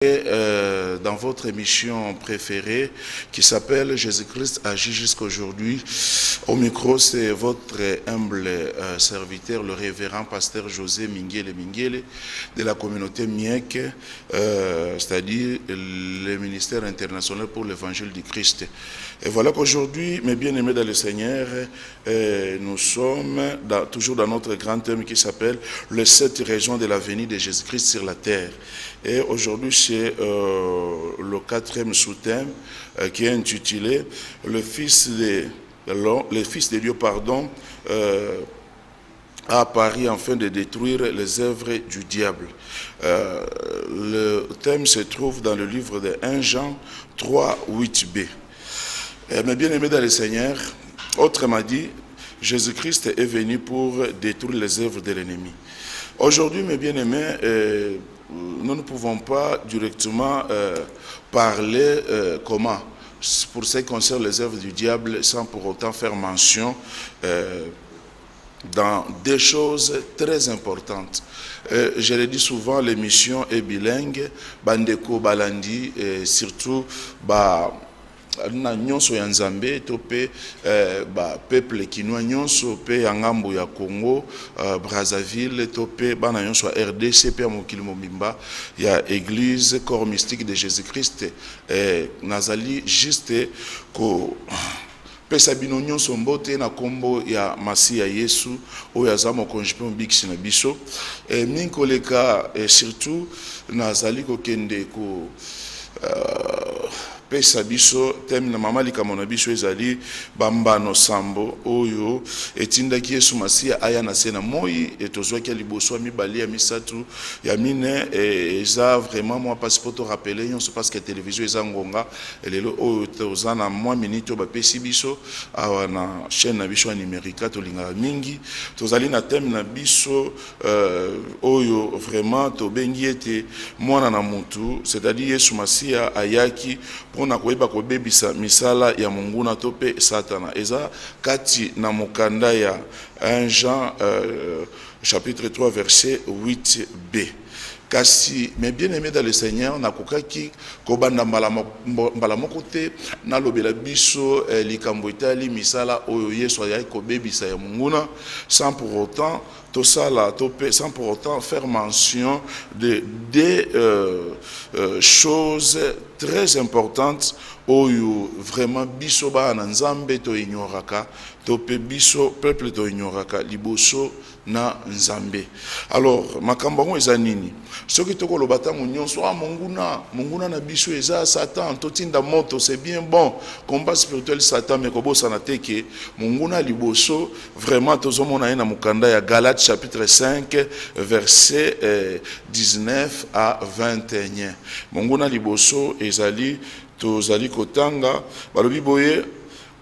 Dans votre émission préférée qui s'appelle Jésus-Christ agit jusqu'aujourd'hui. Au micro, c'est votre humble serviteur, le révérend pasteur José Minguele de la communauté MIEC, c'est-à-dire le ministère international pour l'évangile du Christ. Et voilà qu'aujourd'hui, mes bien-aimés dans le Seigneur, nous sommes toujours dans notre grand thème qui s'appelle les 7 raisons de la venue de Jésus-Christ sur la terre. Et aujourd'hui, c'est le 4e sous-thème qui est intitulé le Fils de Dieu, a apparu afin de détruire les œuvres du diable. Le thème se trouve dans le livre de 1 Jean 3, 8b. Mes bien-aimés dans le Seigneur, autrement dit, Jésus-Christ est venu pour détruire les œuvres de l'ennemi. Aujourd'hui, mes bien-aimés, nous ne pouvons pas directement parler comment, pour ce qui concerne les œuvres du diable, sans pour autant faire mention dans des choses très importantes. Je le dis souvent, l'émission est bilingue, Bandeko Balandi, et surtout, na nyonso ya Nzambe to pe peuple kinois nyonso pe ya ngambo ya Congo, Brazzaville to pe bana nyonso ya RDC pe ya mokili mobimba ya église corps mystique de Jésus-Christ, nazali juste ko pesa bino nyonso mbote na kombo ya Masiya Yesu oyo aza mokonzi pe mobikisi na biso minkoleka, surtout nazali kokende ko pesa biso teme na mama likamo na biso ezali bambano sambo oyo etindaki Yesu Masiya aya na se na moi etozwaki liboso ya mibali ya misatu ya mine, eza vraiment moi passeport to rappeler nyonso parce que télévision eza ngonga lelo oyo toza na mwa minute bapesi biso awa na chaîne na biso ya numérique tolinga mingi tozali na thème na biso oyo vraiment tobengi ete mwana na mutu, c'est-à-dire Yesu Masiya ayaki pona koyeba kobebisa misala ya monguna to pe satana. Eza kati na mokanda ya 1 Jean chapitre 3 verset 8b. Kasi mes bien-aimés dans le Seigneur, nakokaki kobanda mbala moko te na lobela biso likambo etali misala oyo Yesu ayaki kobebisa ya monguna, sans pour autant sans pour autant faire mention de des choses très importantes oyo vraiment biso ba na Nzambe to ignoraka to pe biso peuple to ignoraka liboso na Nzambe. Alors makambo ngo eza nini? Soki toko lobata nyonso monguna na biso eza Satan to tinda moto, c'est bien bon combat spirituel Satan, mais kobosa na teke monguna liboso vraiment tozomona na mukanda ya Galates chapitre 5 verset 19 à 21. Monguna liboso ezali tozali kotanga balobi boye: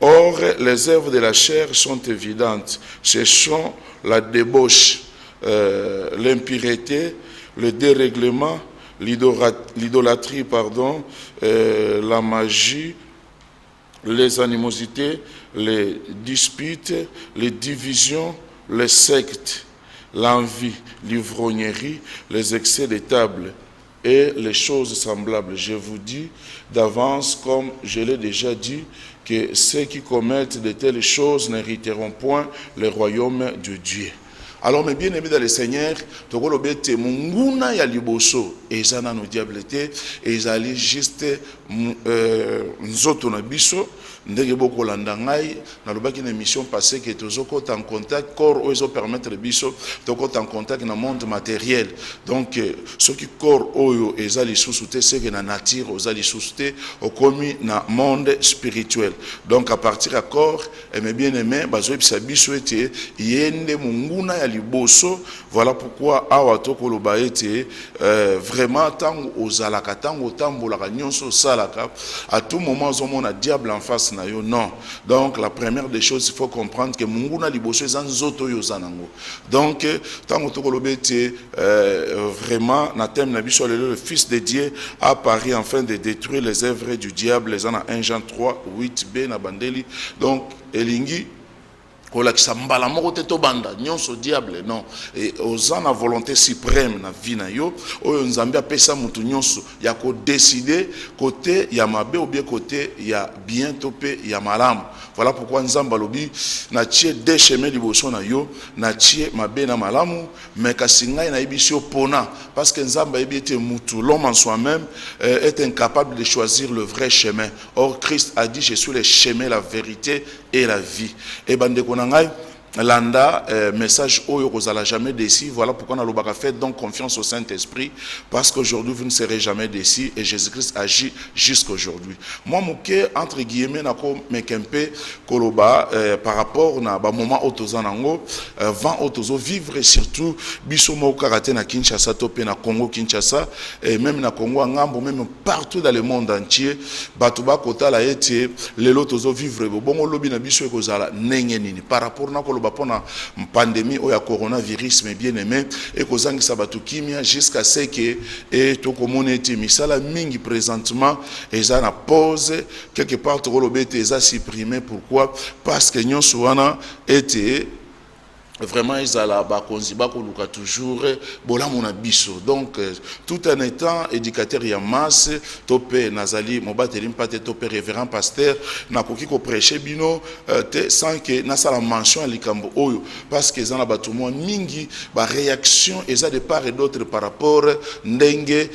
or les œuvres de la chair sont évidentes, ce sont la débauche, l'impureté, le dérèglement, l'idolâtrie, la magie, les animosités, les disputes, les divisions, les sectes, l'envie, l'ivrognerie, les excès de table et les choses semblables. Je vous dis d'avance, comme je l'ai déjà dit, que ceux qui commettent de telles choses n'hériteront point le royaume de Dieu. Alors mes bien-aimés dans le Seigneur, tokolobete munguna ya liboso ezana no diablete ezali juste nzoto na biso ndenge boko landa ngai na lobaki na mission passée que tozokota en contact corps oyo permettre biso tokota en contact na monde matériel. Donc ce qui corps oyo ezali sous-souté c'est que na nature ozali sous-souté okomi na monde spirituel. Donc à partir à corps mes bien-aimés bazoyebisa biso ete yende munguna ya liboso. Voilà pourquoi awa tokoloba ete vraiment tango ozalaka tango tambolaka nyonso salaka à tout moment ozomona diable en face na yo. Non. Donc la première des choses, il faut comprendre que munguna liboso ezan zoto yo zanango. Donc tango tokoloba ete vraiment na thème na biso le Fils de Dieu a apparu afin de détruire les œuvres du diable, les en 1 Jean 3 8b na bandeli. Donc elingi kolakisa mbala moko te to banda nyonso diable non et oza na volonté suprême na vie na yo oyo nzambe apesa mutu nyonso ya ko décider côté ya mabe ou bien côté ya bien to pe ya malamu. Voilà pourquoi nzambe alobi na tie deux chemins liboso na yo na tie mabe na malamu mais kasi ngai na yebi sio pona parce que nzambe yebi ete mutu l'homme en soi-même est incapable de choisir le vrai chemin. Or Christ a dit je suis le chemin, la vérité et la vie. Et bandeko na ngai landa message oyo kozala jamais déçu. Voilà pourquoi on a fait donc confiance au Saint-Esprit parce qu'aujourd'hui vous ne serez jamais déçus et Jésus-Christ agit jusqu'aujourd'hui. Moi mouké entre guillemets nako mekempe koloba par rapport na ba moment otozanango vent otozo vivre surtout biso mo karaté na Kinshasa topé na Congo Kinshasa et même na Congo ngambo même partout dans le monde entier batuba kota la ete lelo tozo vivre bongo lobi na biso ekozala nenge nini par rapport na koloba pona pandémie ou ya coronavirus mais bien aimé et kozangisa batu kimia jusqu'à ce que et to komone ete misala mingi présentement eza na pause quelque part to kolobete eza supprimé. Pourquoi? Parce que nyonso wana ete vraiment ezala bakonzi bakoluka toujours bolamu na biso. Donc tout en étant éducateur ya masse topé nazali mobateli mpate topé révérend pasteur nakoki ko prêcher bino te sans que nasala mention à likambo oyo parce que ezana batumo mingi ba réaction eza de part et d'autre par rapport ndenge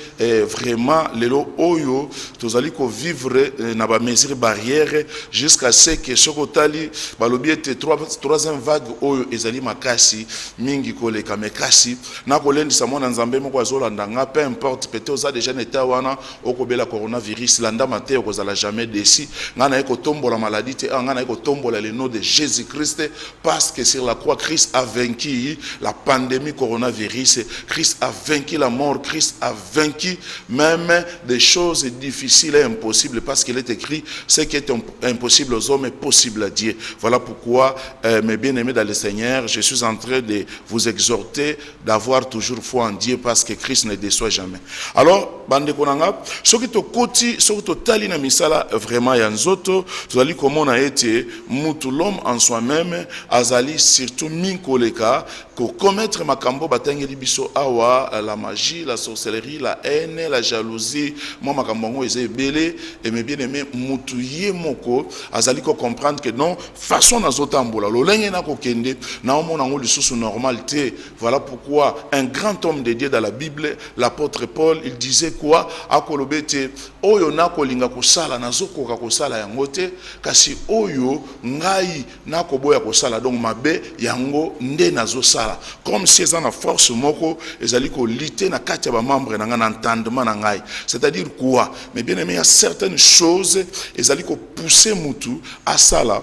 vraiment lelo oyo tozali ko vivre na ba mesure barrière jusqu'à ce que sokotali balobi ete troisième vague oyo ezali makasi mingi koleka mekasi na kolendisa mwana nzambe moko azolanda nga peu importe peut-être oza déjà neta wana okobela coronavirus landa mate okozala jamais déçu nga na eko tombola maladie te nga na eko tombola le nom de Jésus-Christ parce que sur la croix Christ a vaincu la pandémie coronavirus. Christ a vaincu la mort. Christ a vaincu même des choses difficiles et impossibles parce qu'il est écrit ce qui est impossible aux hommes est possible à Dieu. Voilà pourquoi mes bien-aimés dans le Seigneur, je suis en train de vous exhorter d'avoir toujours foi en Dieu parce que Christ ne déçoit jamais. Alors, bande konanga, ce qui te koti, ce qui te tali na misala vraiment yanzoto, tu allez comment on a été mutu l'homme en soi-même, azali surtout minkoleka, pour commettre makambo batangeli biso awa, la magie, la sorcellerie, la haine, la jalousie, moi makambo eze belé et mes bien-aimés mutu ye moko, azali ko comprendre que non, façon nazotambola, lolenge na ko kende, na omona ngo lisusu normalité. Voilà pourquoi un grand homme de Dieu dans la Bible, l'apôtre Paul, il disait quoi? Akolobete oyo nakolinga kosala nazokoka kosala yango te kasi oyo ngai nakoboya kosala donc mabe yango nde nazosala comme si eza na force moko ezali ko lutter na kati ya ba membre na nga na entendement na ngai. C'est-à-dire quoi? Mais bien aimé, il y a certaines choses ezali ko pousser mutu à sala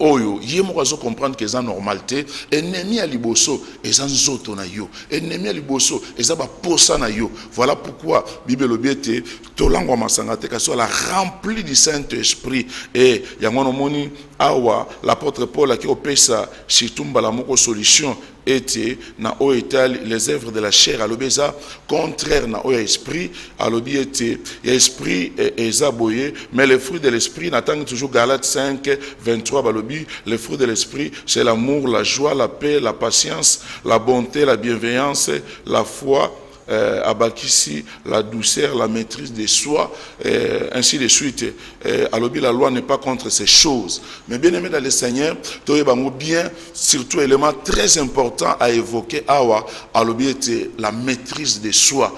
oyo ye moko azo comprendre que eza normalité ennemi ya liboso eza nzoto na yo ennemi ya liboso eza ba posa na yo. Voilà pourquoi Bible lobiete tolango masanga te kaso la rempli du Saint-Esprit et yango no moni awa l'apôtre Paul qui opesa surtout mbala moko solution était na o etali les œuvres de la chair alobeza contraire na o esprit alobi était esprit ezaboye mais les fruits de l'esprit n'attendent toujours Galates 5:23 balobi les fruits de l'esprit c'est l'amour, la joie, la paix, la patience, la bonté, la bienveillance, la foi, abakisi, la douceur, la maîtrise de soi, ainsi de suite. Alobi la loi n'est pas contre ces choses. Mais bien aimé dans le Seigneur, bien, surtout élément très important à évoquer, awa, alobi était la maîtrise de soi.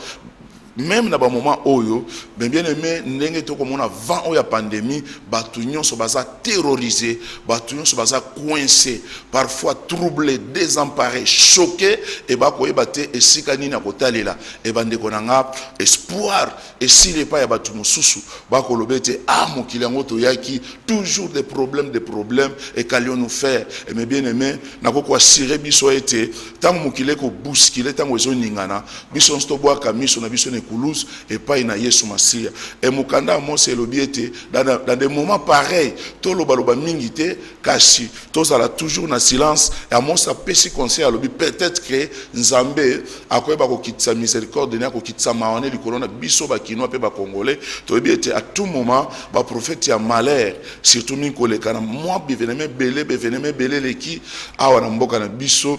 Même dans le moment oyo, bien aimé, n'engé to comme on a vent ou ya pandémie, batunion so baza terrorisé, batunion so baza coincé, parfois troublé, désemparé, choqué, et ba koye baté et sikani na kotalela, et bande konanga espoir, et s'il n'est pas ya batu mususu, ba kolobete ah mon kilango to yaki toujours des problèmes, et qu'allions nous faire, et mes bien aimé, na ko siré biso été, tant mon kilé ko bousculé, tant ozo ningana, biso sto boa kamiso na biso ne écoulouse et pas ina Yesu Masia. Et mukanda Amos elobi ete dans des moments pareils, to loba loba mingi te kasi to sala toujours na silence et Amos a pesi conseil alobi peut-être que Nzambe akoyeba ko kitsa miséricorde na ko kitsa maone likolo na biso ba kinoa pe ba congolais to yebi ete à tout moment ba prophète ya malheur surtout ni koleka na moi biveneme belé leki awa na mboka na biso.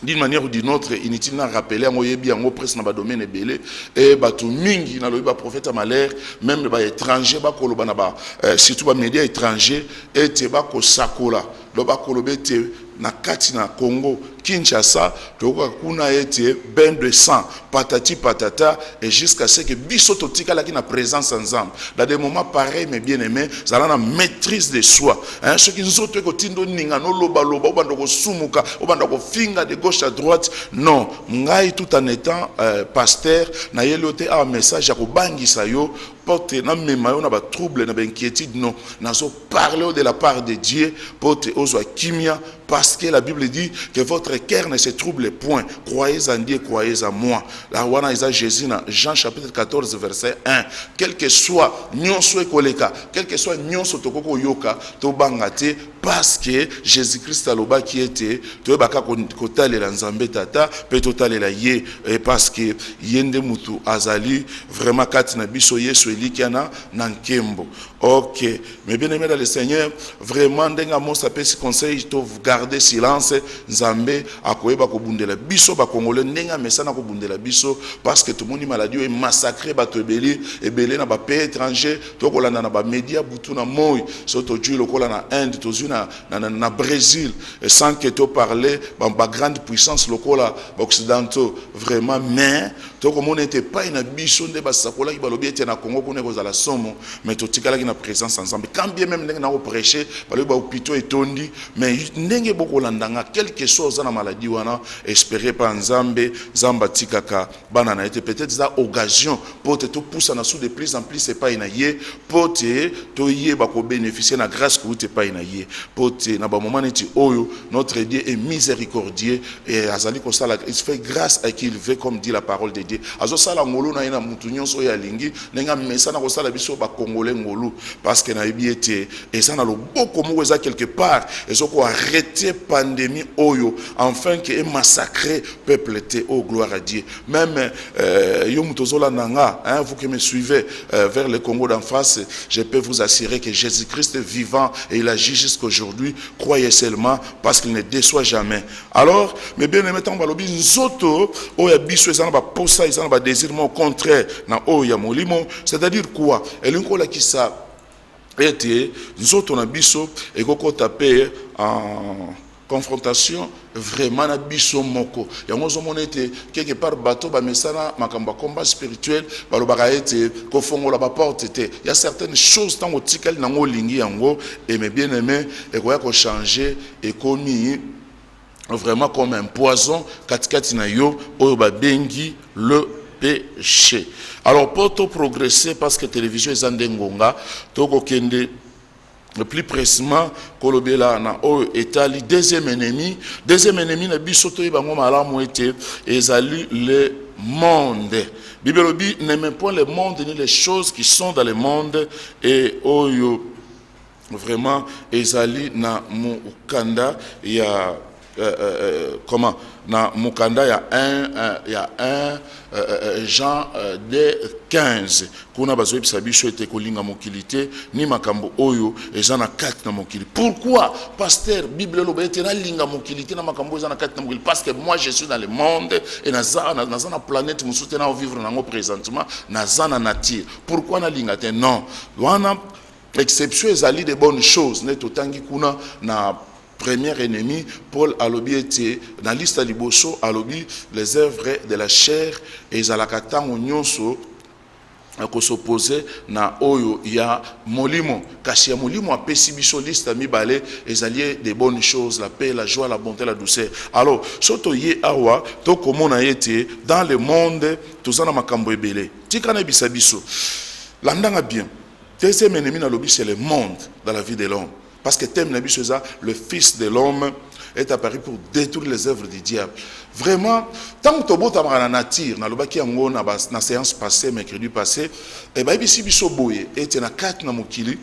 D'une manière ou d'une autre, inutile de rappeler à moi bien presque dans le domaine belé et batou mingi na lobi ba prophète à malheur même ba étranger ba koloba na ba surtout ba médias étrangers et te ba ko sakola lo ba kolobe te na kati na Congo Kinshasa toka kuna ete bain de sang patati patata et jusqu'à ce que biso totika la qui na présence ensemble dans des moments pareils mes bien-aimés ça la maîtrise de soi hein ce qui nous autres ko tindo ninga no loba loba obanda ko sumuka obanda ko finga de gauche à droite non ngai tout en étant pasteur na yelote un message à ko bangisa yo porte na mema yo na ba trouble na ba inquiétude non nazo parler de la part de Dieu porte ozwa kimia parce que la Bible dit que votre cœur ne se trouble point. Croyez en Dieu, croyez en moi. La wana isa Jésus dans Jean chapitre 14 verset 1. Quel que soit nyonso ekoleka, quel que soit nyonso tokoko yoka, to bangate parce que Jésus-Christ aloba qui était to baka kotale la Nzambe tata, pe totale la ye et parce que yende mutu azali vraiment kati na biso Yesu elikiana na nkembo. OK, mais bien aimé dans le Seigneur, vraiment ndenga mo sapesi conseil to garder silence Nzambe akoyeba ko bundela biso ba congolais ndenga mesana ko bundela biso parce que tout le monde maladie est massacré ba tebeli et belé na ba pays étranger to kolanda na ba média butu na moy soto tu lokola na Inde to na Brésil et sans que to parler ba grande puissance lokola ba occidentaux vraiment mais to comme on n'était pas na biso nde ba sakola ki ba lobi ete na Congo ko ne ko za la somo mais to tikala ki na présence ensemble quand bien même ndenga na ko prêcher ba lobi ba hôpitaux etondi mais ndenge boko landanga quelque chose na maladie wana espérer pas Nzambe Zamba tikaka bana na été peut-être ça occasion pour te pousser na sous de plus en plus c'est pas inaye pour te to yé ba ko bénéficier na grâce que te pas inaye pour te na ba moment neti oyo notre Dieu est miséricordieux et azali ko sala il fait grâce à qui il veut comme dit la parole de Dieu azo sala ngolo na ina mutu nyonso ya lingi nenga mesa na ko sala biso ba congolais ngolo parce que na yebiete et ça na lo boko mo za quelque part et so ko arrêter pandémie oyo enfin que est massacré peuple té oh gloire à Dieu même yo mutozola nanga hein vous qui me suivez vers le Congo d'en face je peux vous assurer que Jésus-Christ est vivant et il agit jusqu'aujourd'hui croyez seulement parce qu'il ne déçoit jamais alors mais bien aimé tant balobi nzoto oya biso ezana ba posa ezana ba désir au contraire na oya molimo c'est-à-dire quoi elinko la kisa ete nzoto na biso ekoko taper en confrontation vraiment na biso moko yango zomona ete quelque part bateau ba mesana makamba combat spirituel balobaka ete ko fongola ba porte te il y a certaines choses tant otikali nango lingi yango et mais bien aimé ekoya ko changer ekomi vraiment comme un poison katikati na yo oyo ba bengi le péché. Alors pour tout progresser parce que télévision est en dengonga toko kende le plus précisément kolobela na o etali deuxième ennemi na biso to bango malamu ete ezali le monde. Bible dit n'aime point le monde ni les choses qui sont dans le monde et oyo vraiment ezali na mukanda ya comment na mukanda ya un Jean 15 kuna bazoyi biso ete kolinga mokilité ni makambo oyo ezana kati na mokili. Pourquoi pasteur Bible lo bete na linga mokilité na makambo ezana kati na mokili parce que moi je suis dans le monde et nazana planète musuté na vivre nango présentement nazana nature. Pourquoi na linga te non wana exception ezali de bonnes choses ne totangi kuna na premier ennemi, Paul alobi était dans liste à liboso alobi les œuvres de la chair et zalakata nyonso ko s'opposer na oyo ya molimo kasi ya molimo apesi biso liste mibale ezali des bonnes choses la paix la joie la bonté la douceur. Alors soto ye awa to komona yete dans le monde tozana makambo ebele tikana bisa biso landanga bien deuxième ennemi na lobi c'est le monde dans la vie de l'homme. Parce que thème le Fils de l'homme est apparu pour détruire les œuvres du diable. Vraiment, tant que tu as la nature, na loba ki yango na séance passée, mercredi passé, et bien ici biso boye, et tu as 4 na mokili.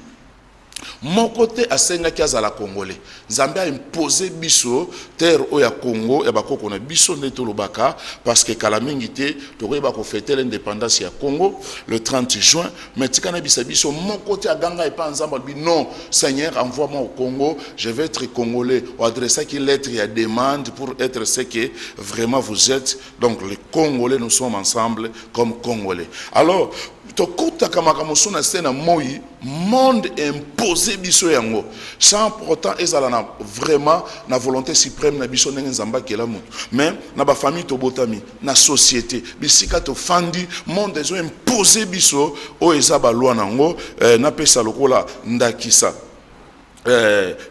Mon côté a senga ki azala congolais. Nzambe a imposé biso terre o ya Congo ya bakoko na biso ndeto lobaka parce que kala mingi te tokoyi ba ko fêter l'indépendance ya Congo le 30 juin mais tikana bisa biso mon côté a ganga et pas nzamba bi non Seigneur envoie-moi au Congo, je vais être congolais ou adresser qui lettre ya demande pour être ce que vraiment vous êtes. Donc les Congolais nous sommes ensemble comme Congolais. Alors tokuta kamaka musuna sena moi monde imposé biso yango sans pourtant ezala na vraiment na volonté suprême na biso ndenge nzamba kela mutu mais na ba famille tobotami na société bisika to fandi monde ezo imposé biso o eza ba loi nango na pesa lokola ndakisa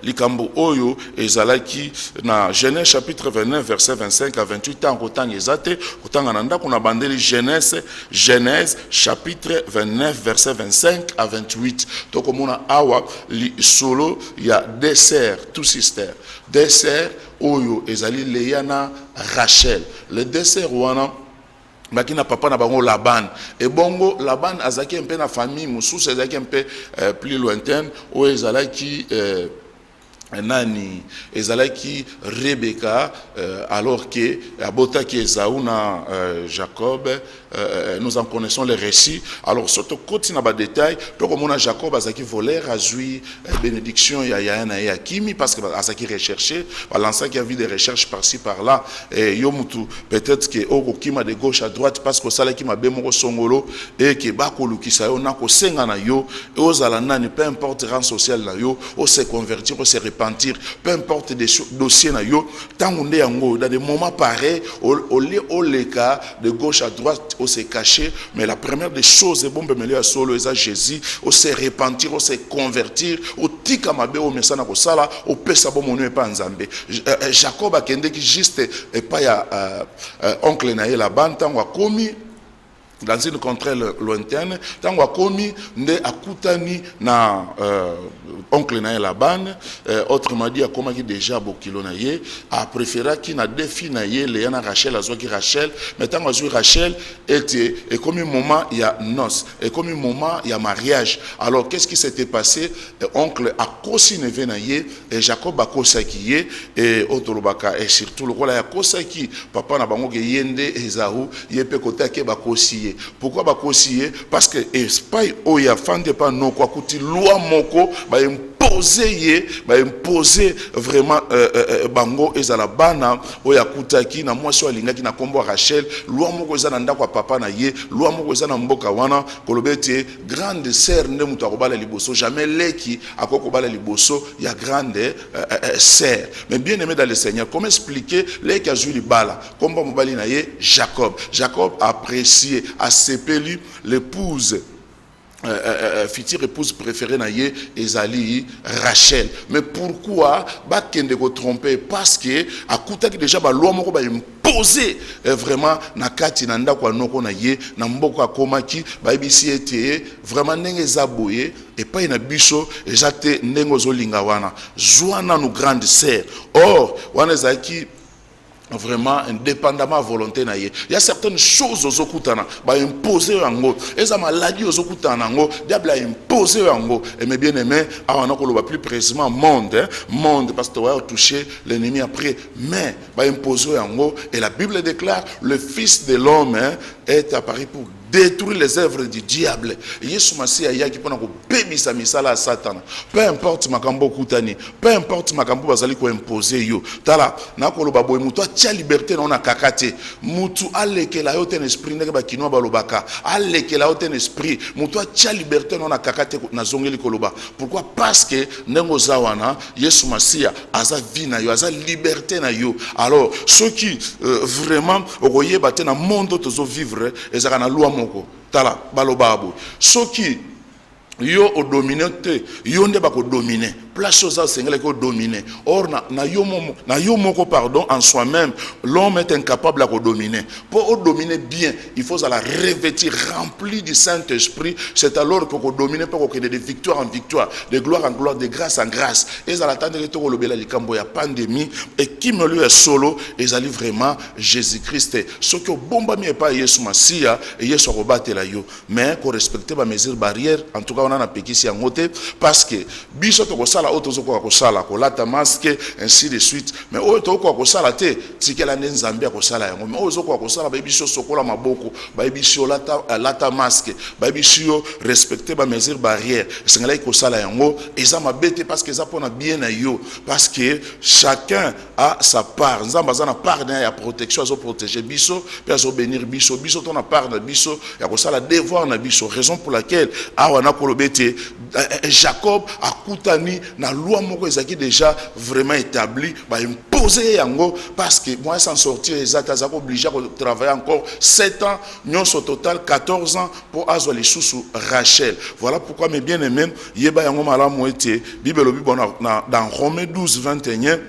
likambo oyo ezalaki na Genèse chapitre 29 verset 25 à 28 ans kotanga ezate kotanga na ndako na bandeli Genèse chapitre 29 verset 25 à 28 tokomona awa li solo ya dessert tout sister dessert oyo ezali Léa Rachel le dessert wana bakina papa na bango Laban et bongo Laban azaki un peu na famille mususu azaki un peu plus lointaine o ezalaki nani ezalaki Rebecca alors que abotaki Esaü na Jacob nous en connaissons les récits. Alors surtout côté na ba détail donc comme on a Jacob azaki voleur azui bénédiction ya na ya kimi parce que azaki recherché balança qui a vu des recherches par-ci par-là et yo mutu peut-être que oko kima de gauche à droite parce que ça qui m'a bémo songolo et que ba ko lukisa yo na ko senga na yo et ozala nani peu importe rang social na yo o se convertir o se repentir peu importe des dossiers na yo tangunde yango dans des moments pareils au leka de gauche à droite on s'est caché mais la première des choses est bon bemelé à solo eza Jésus on s'est repentir on s'est convertir au tika mabe au mesana ko sala au pesa bon monu pas nzambe Jacob akende ki juste et pas ya oncle na ye la banta wa komi dans une contrée lointaine tango akomi nde akutani na oncle na Laban autrement dit akoma ki déjà bokilo na ye a préféré ki na défi na ye Léa na Rachel azwaki Rachel mais tango azwi Rachel était et comme un moment il y a noces et comme un moment il y a mariage. Alors qu'est-ce qui s'était passé? Oncle akosi neve na ye et Jacob akosaki ye et otolobaka et surtout le rôle ya kosaki papa na bango ke yende Esaü yepe kota ke bakosi. Pourquoi bakosiye? Parce que Espagne oya fande pas non quoi kuti loi moko ba imposer vraiment bango ezala bana oya kutaki na mwasi alingaki na kombo Rachel loi moko ezana ndako papa na ye loi moko ezana mboka wana kolobete grande sœur nde mutu akobala liboso jamais leki akoko bala liboso ya grande sœur. Mais bien aimé dans le Seigneur, comment expliquer leki azui libala kombo mobali na ye Jacob a apprécié a sepeli l'épouse future épouse préférée na ye ezali Rachel. Mais pourquoi ba kende ko tromper? Parce que akutaki déjà ba loi moko ba imposer vraiment na kati na ndako noko na ye na mboko akomaki ba ibisi ete vraiment ndenge zaboye et pas na biso ezate ndenge zolinga wana zwana no grande sœur. Or wana zaki vraiment indépendamment à volonté na ye. Il y a certaines choses aux okutana ba imposer yango eza maladie aux okutana yango diable a imposé yango. Et mes bien-aimés awana ko loba plus précisément monde parce que tu vas toucher l'ennemi après mais ba imposer yango et la Bible déclare le fils de l'homme est apparu pour détruire les œuvres du diable. Yesu Masiya yaki pona ko bebisa misala Satan. Peu importe makambo kutani, peu importe makambo bazali ko imposer yo. Tala na ko loba boy mutu tia liberté na kakate. Mutu alekela yo ten esprit ndenge ba kinwa balobaka. Alekela yo ten esprit. Mutu tia liberté na kakate na zongeli ko loba. Pourquoi? Parce que ndengo zawana Yesu Masiya aza vie na yo, aza liberté na yo. Alors ceux qui vraiment okoyeba te na monde tozo vivre ezaka na loi moko tala balobabo soki yo o dominer te, yo nde bako dominer. Place aux Seigneur qui dominer. Or na yo moko pardon en soi-même, l'homme est incapable de dominer. Pour dominer bien, il faut la revêtir rempli du Saint-Esprit. C'est alors pour dominer pour qu'il y ait de victoire en victoire, de gloire en gloire, de grâce en grâce. Et ça l'attend de tout le bel likambo ya pandémie et qui me lui est solo et ça vraiment Jésus-Christ. Ce que bomba mi pas Yesu Masia et Yesu robate la yo, mais qu'on respecte les mesures barrières. En tout cas on a un péquis si en côté parce que biso to sala auto zoko ko sala ko lata masque ainsi de suite mais auto ko sala te tikela nzambia ko sala yango mais ozo ko sala ba biso sokola maboko ba biso lata masque ba biso respecter ba mesures barrières sengala ko sala yango eza mabete parce que ça pona bien na yo parce que chacun a sa part nzamba za na part na ya protection azo protéger biso pe azo bénir biso to na part na biso ya ko sala devoir na biso raison pour laquelle awana ko lobete Jacob a koutani na loi moko ezaki déjà vraiment établi ba imposer yango parce que moi sans sortir exact azako obligé de travailler encore 7 ans nyons au total 14 ans pour azwa les sous Rachel. Voilà pourquoi mes bien-aimés yeba yango malamu ete Bible lobi dans Romains 12 21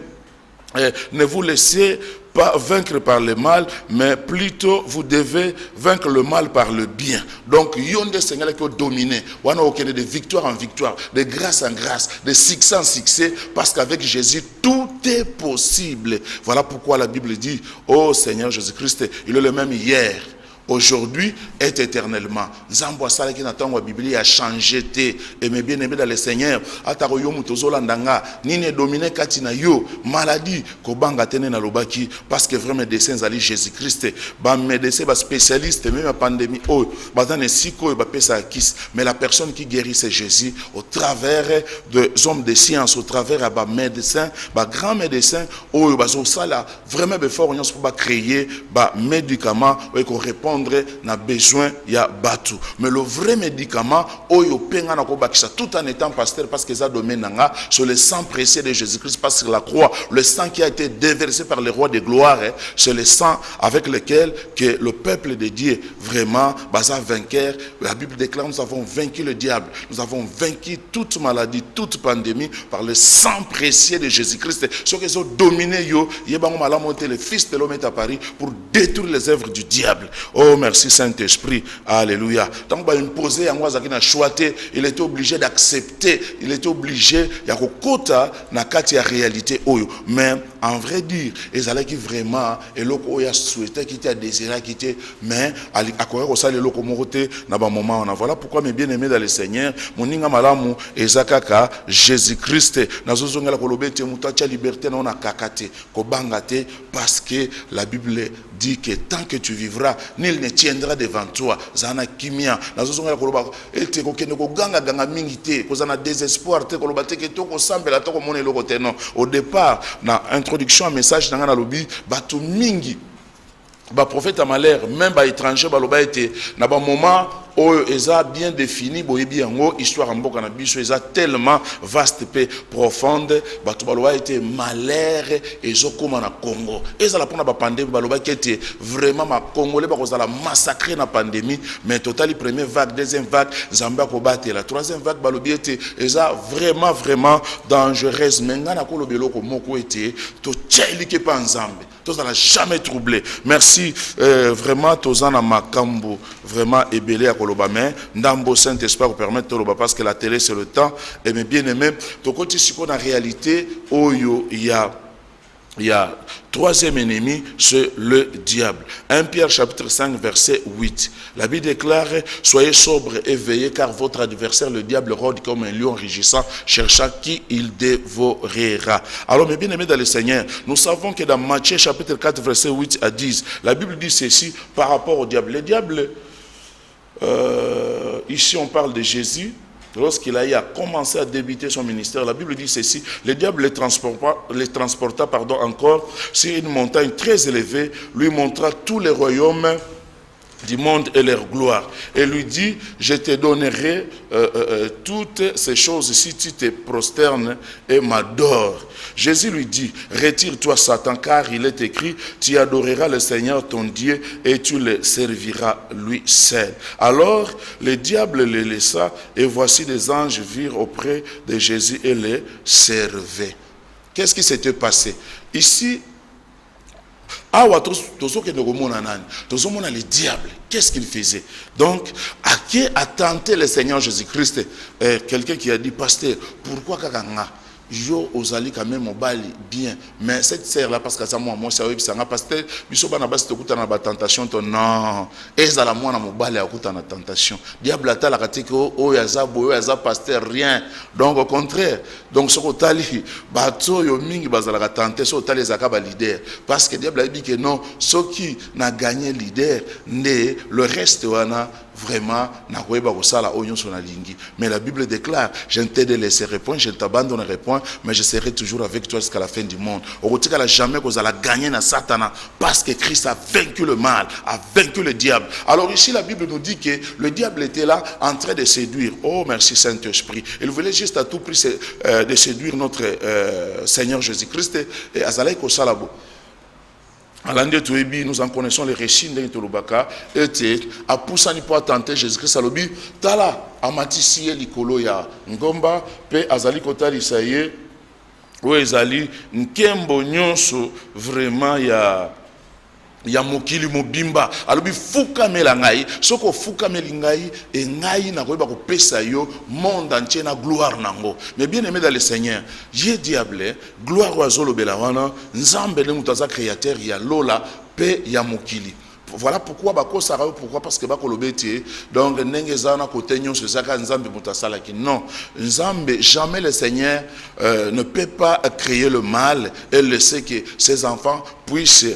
ne vous laissez pas vaincre par le mal, mais plutôt vous devez vaincre le mal par le bien. Donc, yonde Seigneur qui a dominé. On a aucun de victoire en victoire, de grâce en grâce, de succès en succès, parce qu'avec Jésus, tout est possible. Voilà pourquoi la Bible dit, oh Seigneur Jésus-Christ, il est le même hier, aujourd'hui et éternellement. Nzambo sala ki natango wa Biblia a changé te et mes bien-aimés dans le Seigneur atako yo mutozola ndanga nini dominer kati na yo maladie ko banga tene na lobaki parce que vraiment médecin zali Jésus-Christ ba médecin ba spécialiste même la pandémie oh ba dans siko ba pesa kiss mais la personne qui guérit c'est Jésus au travers des hommes de science au travers ba médecin ba grand médecin oh ba zo sala vraiment be fort on pour ba créer ba médicament ko répondre na besoin ya batu mais le vrai médicament oyo penga na ko bakisa tout en étant pasteur parce que ça domaine nanga sur le sang précieux de Jésus-Christ parce que la croix le sang qui a été déversé par le roi de gloire c'est le sang avec lequel que le peuple de Dieu vraiment basa vainqueur. La Bible déclare nous avons vaincu le diable, nous avons vaincu toute maladie, toute pandémie par le sang précieux de Jésus-Christ. Ceux qui ont dominé yo yebango mala monter le fils de l'homme est à Paris pour détruire les œuvres du diable. Oh merci Saint-Esprit, alléluia. Donc bah imposer en wazaki na choité, il était obligé d'accepter, il était obligé ya kokota na kati ya réalité oyo. Mais en vrai dire, ezala ki vraiment et loko oya souhaité qui t'a désiré quitter mais akoya ko sala loko morote na ba moment on a. Voilà pourquoi mes bien-aimés dans le Seigneur, moninga malamu ezakaka Jésus-Christ nazozongela ko lobete mutacha liberté na ona kakate ko bangate parce que la Bible dit que tant que tu vivras nul ne tiendra devant toi zana kimia nazozongela ko loba ete ko kende ko ganga ganga mingité ko zana désespoir te ko loba te ke to ko sambela to ko mona loko te non. Au départ na introduction à message dans la lobby batu mingi ba prophète à malheur même ba étranger ba loba été na ba moment oyo eza bien défini boyebi yango histoire mboka na biso eza tellement vaste pe profonde batu ba loba été malheur ezokoma na Congo eza la pona ba pandémie ba loba kete vraiment ma congolais ba kozala massacré na pandémie mais totali première vague deuxième vague zamba ko battre la troisième vague ba lobi été eza vraiment dangereuse menga na ko lobelo ko moko été to tcheli ke pa nzambe to ça n'a jamais troublé. Merci vraiment tozana makambo vraiment ebelé à Kolobame ndambo Saint-Esprit pour permettre Toloba parce que la télé c'est le temps et mes bien-aimés to côté si qu'on a réalité oyo il y a troisième ennemi, c'est le diable. 1 Pierre chapitre 5 verset 8. La Bible déclare, soyez sobres et veillez car votre adversaire le diable rôde comme un lion rugissant, cherchant qui il dévorera. Alors mes bien-aimés dans le Seigneur, nous savons que dans Matthieu chapitre 4 verset 8 à 10, la Bible dit ceci par rapport au diable. Le diable, ici on parle de Jésus. Lorsqu'il a commencé à débuter son ministère, la Bible dit ceci, le diable les transporta encore sur une montagne très élevée, lui montra tous les royaumes du monde et leur gloire. Et lui dit, je te donnerai toutes ces choses si tu te prosternes et m'adores. Jésus lui dit, retire-toi Satan, car il est écrit, tu adoreras le Seigneur ton Dieu et tu le serviras lui seul. Alors le diable les laissa et voici des anges virent auprès de Jésus et les servaient. Qu'est-ce qui s'était passé? Ici, awa le diable, qu'est-ce qu'il faisait? Donc, à qui a tenté le Seigneur Jésus-Christ? Quelqu'un qui a dit, pasteur, pourquoi kakanga yo ozali quand même mobali bien, mais cette sœur là parce que ça moi ça oui ça pasteur biso bana basi tokuta na ba tentation to non ezala mwana mobali akuta na tentation diable atala katiki o yaza pasteur rien, donc au contraire, donc ce kotali bato yo mingi bazala ka tenter so tali ezaka ba leader parce que diable a dit que non ceux qui n'a gagné leader ne le reste wana vraiment na koyeba kosala onyo so na lingi. Mais la Bible déclare, je ne te laisserai répondre, je ne t'abandonnerai point, mais je serai toujours avec toi jusqu'à la fin du monde. Okotika la jamais que vous allez gagner na Satan parce que Christ a vaincu le mal, a vaincu le diable. Alors ici la Bible nous dit que le diable était là en train de séduire. Oh merci Saint-Esprit. Il voulait juste à tout prix de séduire notre Seigneur Jésus-Christ et azalai ko salabo. Nous en connaissons les récits de Tolobaka et a poussé pour tenter Jésus-Christ à l'obi tala amatisi likolo ya ngomba pe azali kotali saye ou ezali nkembo nyonso vraiment ya mokili mobimba alobi fuka mela ngai soko fuka meli ngai e ngai na koyeba kopesa yo monde entier na gloire nango. Mais bien aimé dans le Seigneur, je diable gloire wa zolo belawana nzambe le mutaza créateur ya lola pe ya mokili. Voilà pourquoi pourquoi parce que bakolobeti donc nengezana côté nyonso zaka nzambe mutasala ki non nzambe jamais le Seigneur ne peut pas créer le mal et laisser que ses enfants puissent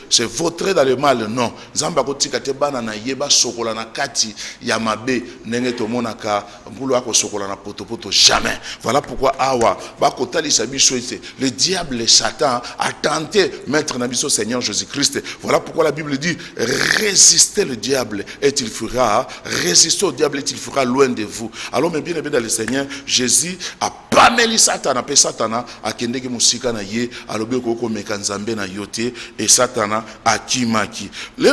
se vautrer dans le mal. Non, nzambe akotika te bana na yeba sokola na kati ya mabe nenge to monaka ngulu ako sokola na potopoto jamais. Voilà pourquoi awa bakotali sabiso ete le diable le Satan a tenté mettre na biso Seigneur Jésus-Christ. Voilà pourquoi la Bible dit résistez le diable et il fuira, résistez au diable et il fuira loin de vous. Alors mais bien dans le Seigneur Jésus a pas mêlé Satan, a Satana a kendeke musika na ye alobe koko mekanzambe na yote et Satana a kimaki. Il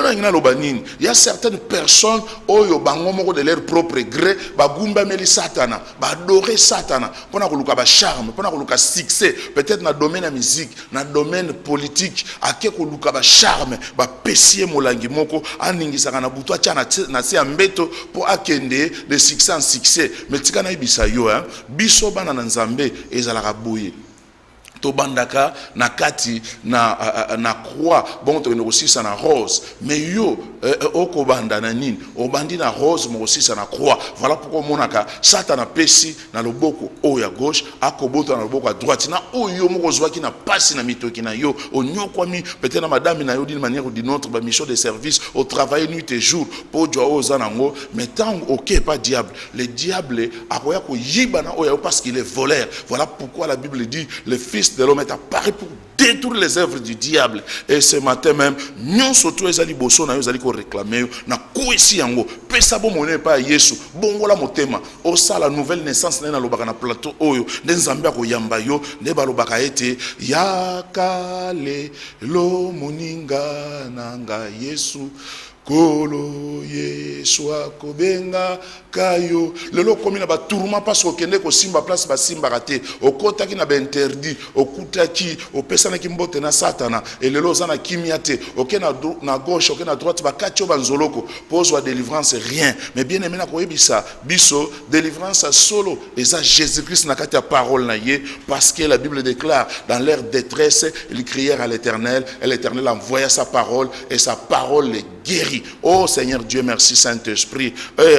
y a certaines personnes oyo bango moko de leur propre gré bagumba meli Satana, ba adorer Satana, pona koluka ba charme, pona koluka succès, peut-être dans le domaine de la musique, dans le domaine politique, a koluka ba charme, ba pesie molangi moko aningisaka na butu acha na se ambeto po akende de succès en succès. Mais tika na ibisa yo biso bana na nzambe ezalaka boye to bandaka na kati na croix bon to ngosisa na rose mais yo oko banda na nini obandi na rose mo ngosisa na croix. Voilà pourquoi monaka Satan pesi na loboko o ya gauche akoboto na loboko à droite na oyo mo zwaki na pasi na mitoki na yo onyokwami peut-être na madame na yo d'une manière ou d'une autre ba mission de service au travail nuit et jour po jwa ozanango. Mais tant OK pas diable, le diable akoya ko yibana oya parce qu'il est voleur. Voilà pourquoi la Bible dit le fils de l'homme est apparu pour détruire les œuvres du diable. Et ce matin même, nous surtout les ali bosso na yo zali ko réclamer na kuisi yango pesa bo moné pa Yesu bongola motema o sala nouvelle naissance na lobaka na plateau oyo nzambe ko yamba yo ne balobaka ete yakale lo moninga nanga Yesu kolo Yesu akobenga kayo lelo komi na ba tourment parce que kende ko simba place ba simba raté okota ki na ba interdit okuta ki opesa na kimbote na Satana et lelo zana kimiate ok na gauche ok na droite ba katio banzoloko pose délivrance rien. Mais bien aimé na koyebisa biso délivrance solo et ça Jésus-Christ na kati ya parole na ye parce que la Bible déclare dans leur détresse ils crièrent à l'Éternel et l'Éternel envoya sa parole et sa parole les guérit. Oh Seigneur Dieu, merci Saint-Esprit.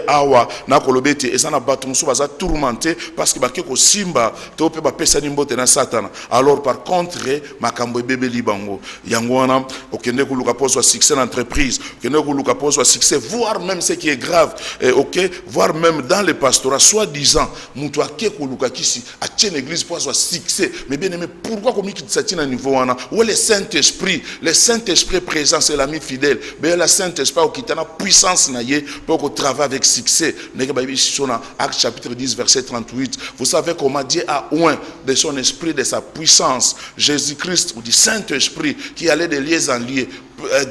Awa na kolobete ezana batumso baza tourmenté parce que bakeko simba to pe ba pesa nimbote na Satan. Alors par contre makambo bébé libango yango wana okende kuluka pozo succès d'entreprise, okende kuluka pozo succès voire même ce qui est grave OK, voire même dans le pastorat soi-disant mutu akeko luka kisi a tient l'église pozo succès. Mais bien aimé, pourquoi comme qui tsatina niveau wana où le Saint-Esprit présent c'est l'ami fidèle. Mais la Saint-Esprit qui a puissance pour travailler avec succès. Acte chapitre 10 verset 38. Vous savez comment Dieu a oint de son esprit, de sa puissance, Jésus-Christ ou du Saint-Esprit qui allait de lieu en lieu,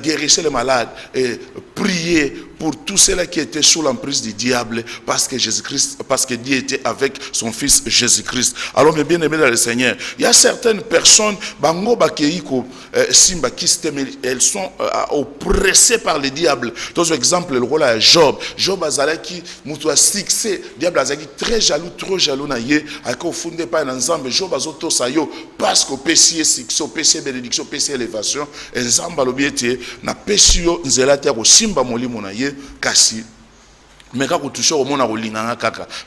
guérissait les malades et prier pour tous ceux-là qui étaient sous l'emprise du diable, parce que Jésus-Christ, parce que Dieu était avec son fils Jésus-Christ. Alors mes bien-aimés dans le Seigneur, il y a certaines personnes, elles sont oppressées par le diable. Dans exemple, le rôle à Job. Job azalaki mutu succès, diable azalaki très jaloux, trop jaloux na ye, ako fondé pas dans Nzambe. Job azoto sayo parce qu'au PC succès, au PC bénédiction, au PC élévation, et Nzamba lobiete na pesio nzelati ya ko simba molimo na ye kasi mais quand vous touchez au monde,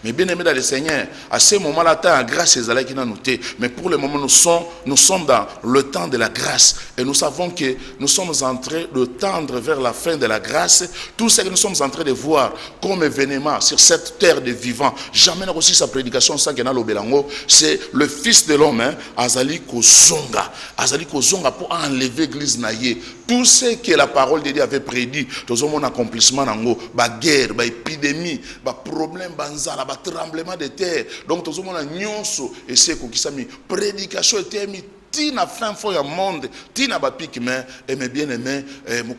mais bien aimé dans le Seigneur, à ce moment-là, la grâce est là qui n'a noté. Mais pour le moment, nous sommes dans le temps de la grâce. Et nous savons que nous sommes en train de tendre vers la fin de la grâce. Tout ce que nous sommes en train de voir comme événement sur cette terre de vivants. Jamais n'a reçu sa prédication sans qu'il y ait l'Obelango. C'est le Fils de l'homme, Azali Kozonga. Azali Kozonga pour enlever l'église naïe. Tout ce que la parole de Dieu avait prédit, tout mon accomplissement, la guerre, épidémie, problème, banzala, tremblement de terre. Donc, tout le monde a nyonso et c'est qu'on qui mis prédication était mis. Tina fin fo ya monde, tina bapiki mais bien aimé,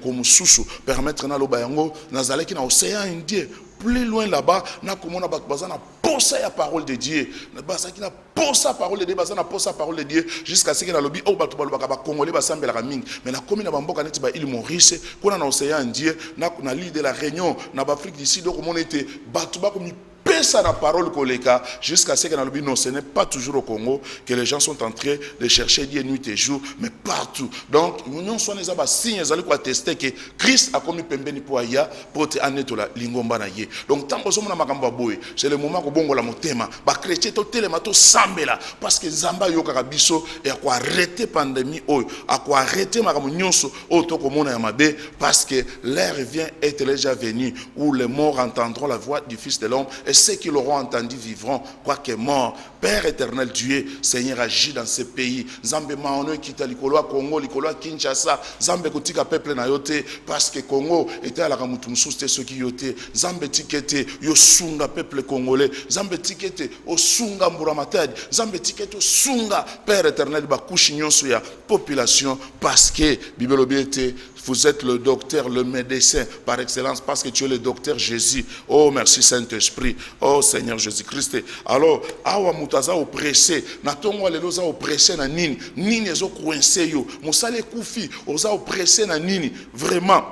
comme sousou permettre na lobayango nazaleki na océan Indien. Plus loin là-bas, na komona bazana posa la parole de Dieu. Bazaki na posa la parole de Dieu, bazana posa la parole de Dieu jusqu'à ce que na lobi o batu balobaka ba congolais basambela ka mingi. Mais na komi na bamboka neti ba île Maurice, kuna na océan Indien, na l'île de la Réunion, na Afrique du Sud, komona était batu ba komi pesa la parole koleka jusqu'à ce que dans le non, ce n'est pas toujours au Congo que les gens sont en train de chercher Dieu nuit et jour, mais partout. Donc nous sommes les signes qui attestent que Christ a commis pembeni pour aya pour te aneto la lingomba na ye. Donc tant que nous na makamba boy, c'est le moment que bongo la motema, ba chrétien to telema to sambela parce que Nzamba yoka biso et à quoi arrêter pandémie oyo, à quoi arrêter makambo nyonso auto komona ya mabe parce que l'heure vient est déjà venue où les morts entendront la voix du Fils de l'homme. Et ceux qui l'auront entendu vivront, quoique mort. Père éternel Dieu, Seigneur, agit dans ce pays. Zambé maono kita likolo Congo, likolo Kinshasa, Zambé kotika peuple na yote parce que Congo était à la ramutumsuste ceux qui yote. Zambé tikete yosunga peuple congolais. Zambé tikete osunga mburamatadi. Zambé tikete osunga Père éternel bakushi nyonso ya population parce que Bible obiete. Vous êtes le docteur, le médecin par excellence parce que tu es le docteur Jésus. Oh, merci Saint-Esprit. Oh, Seigneur Jésus-Christ. Alors, awa mutaza oppressé. Natongo aleloza oppressé na nini. Nini ezo coincé yo. Musale kufi. Oza oppressé na nini. Vraiment.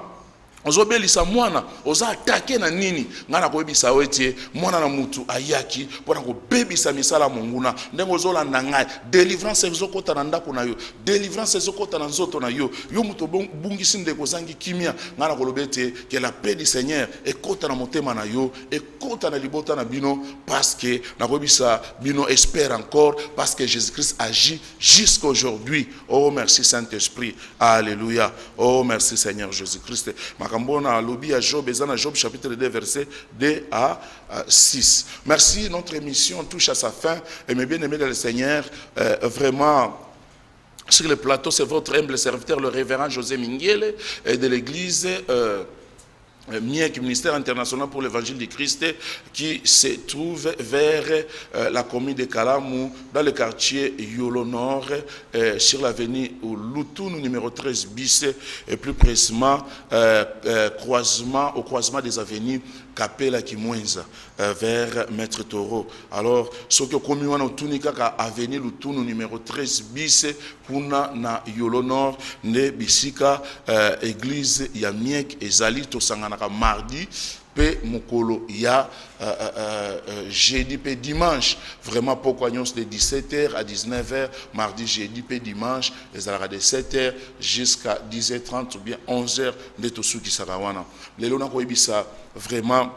Ozobelisa mwana oza attaquer na nini ngana koyebisa wetie mwana na mutu ayaki pona ko bebisa misala monguna ndengo zolanda ngai délivrance ezokota na ndako na yo délivrance ezokota na nzoto na yo yo mutu bungisi ndeko zangi kimia ngana kolobete que la paix du Seigneur ekota na motema na yo ekota na libota na bino parce que na koyebisa bino espère encore parce que Jésus-Christ agit jusqu'à aujourd'hui. Oh merci Saint-Esprit. Alléluia. Oh merci Seigneur Jésus-Christ. Kambona lobby à Job, Job chapitre 2 verset 2 à 6. Merci, notre émission touche à sa fin. Et mes bien-aimés dans le Seigneur, vraiment, sur le plateau, c'est votre humble serviteur, le révérend José Minguele, de l'église MIEC, ministère international pour l'évangile du Christ, qui se trouve vers la commune de Kalamou, dans le quartier Yolo Nord, sur l'avenue Loutoun, numéro 13 bis, et plus précisément au croisement des avenues Kapela Kimwenza, vers Maître Toro. Alors, ce que comme on a avenue Loutoun, numéro 13 bis, kuna na Yolo Nord, ne bisika église ya MIEC ezali tosanganaka mardi pe mokolo ya jeudi pe dimanche, vraiment pourquoi nous de 17h à 19h, mardi, jeudi pe dimanche, les alara de 7h jusqu'à 10h30 ou bien 11h de tosuki sarawana. Lelo na koyebisa vraiment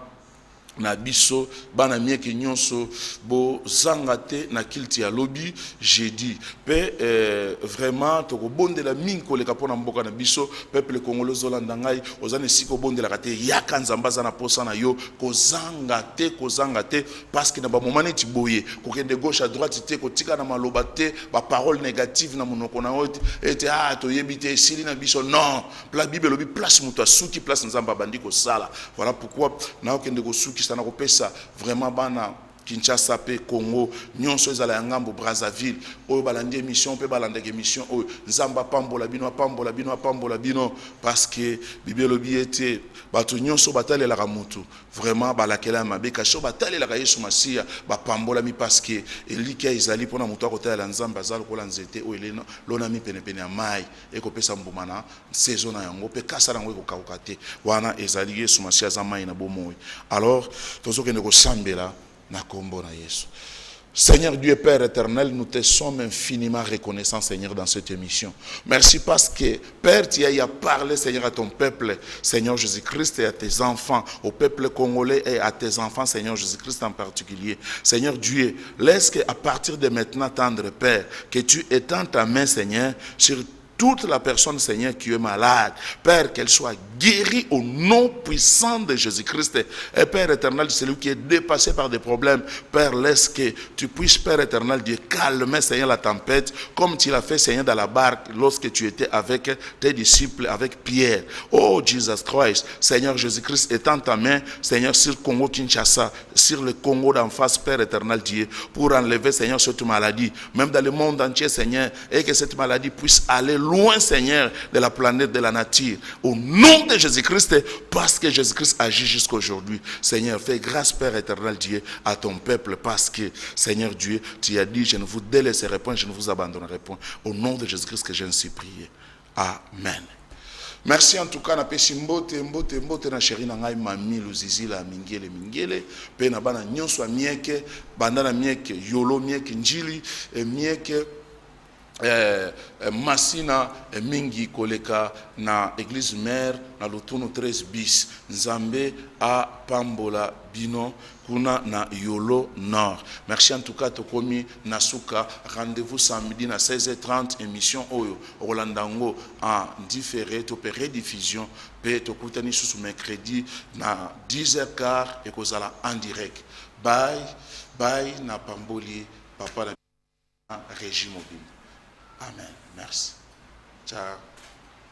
na biso bana mieke nyonso bo zangate na kilti ya lobi jeudi pe vraiment to ko bondela mingi koleka pona mboka na biso peuple congolais zolanda ngai ozane siko bondela kate yaka nzamba za na posa na yo ko zangate parce que na ba moment neti boye ko kende gauche à droite te ko tika na maloba te ba parole négative na monoko na oti ete to yebite esili na biso non la bible lobi place muto asuki place nzamba bandi ko sala voilà pourquoi na okende ko suki sana kopesa vraiment bana Kinshasa pe Congo nyonso ezala ya ngambo Brazzaville oyo balandi émission pe balandaki émission oyo nzamba pambola bino parce que bible lobi ete bato nyonso batalelaka mutu vraiment balakela mabe kasho batalelaka Yesu Masia bapambola mi parce que elika ezali pona mutu akotalela nzamba azala kola nzete oyo elena lona mi pene ya mai ekopesa mbuma na saison na yango pe kasa nango ekokauka te wana ezali Yesu Masia za mai na bomoi alors tozokende kosambela na kombo na Yesu. Seigneur Dieu Père éternel, nous te sommes infiniment reconnaissants, Seigneur, dans cette émission. Merci parce que, Père, tu as parlé, Seigneur, à ton peuple, Seigneur Jésus-Christ, et à tes enfants, au peuple congolais et à tes enfants, Seigneur Jésus-Christ en particulier. Seigneur Dieu, laisse qu'à partir de maintenant, tendre Père, que tu étends ta main, Seigneur, sur toute la personne, Seigneur, qui est malade, Père, qu'elle soit guérie au nom puissant de Jésus-Christ. Et Père éternel, celui qui est dépassé par des problèmes, Père, laisse que tu puisses, Père éternel, Dieu, calmer, Seigneur, la tempête, comme tu l'as fait, Seigneur, dans la barque, lorsque tu étais avec tes disciples, avec Pierre. Oh, Jesus Christ, Seigneur Jésus-Christ, étends ta main, Seigneur, sur le Congo Kinshasa, sur le Congo d'en face, Père éternel, Dieu, pour enlever, Seigneur, cette maladie, même dans le monde entier, Seigneur, et que cette maladie puisse aller loin, Seigneur, de la planète, de la nature. Au nom de Jésus-Christ, parce que Jésus-Christ agit jusqu'à aujourd'hui. Seigneur, fais grâce, Père éternel Dieu, à ton peuple, parce que, Seigneur Dieu, tu as dit, je ne vous délaisserai point, je ne vous abandonnerai point. Au nom de Jésus-Christ que j'ai ainsi prié. Amen. Merci en tout cas, na pesi mbote na chéri na ngai mami luzizila mingele pe na bana nyonso a mieke banda na mieke yolo mieke njili mieke masina mingi koleka na église mère na Lutuno 13 bis Nzambe a pambola bino kuna na Yolo Nord. Merci en tout cas tokomi nasuka. Rendez-vous samedi na 16h30 émission oyo Rolandango en différé to rediffusion pe tokutani sous mercredi na 10h15 et kozala en direct. Bye na pamboli papa na régime mobile. Amen. Merci. Ciao.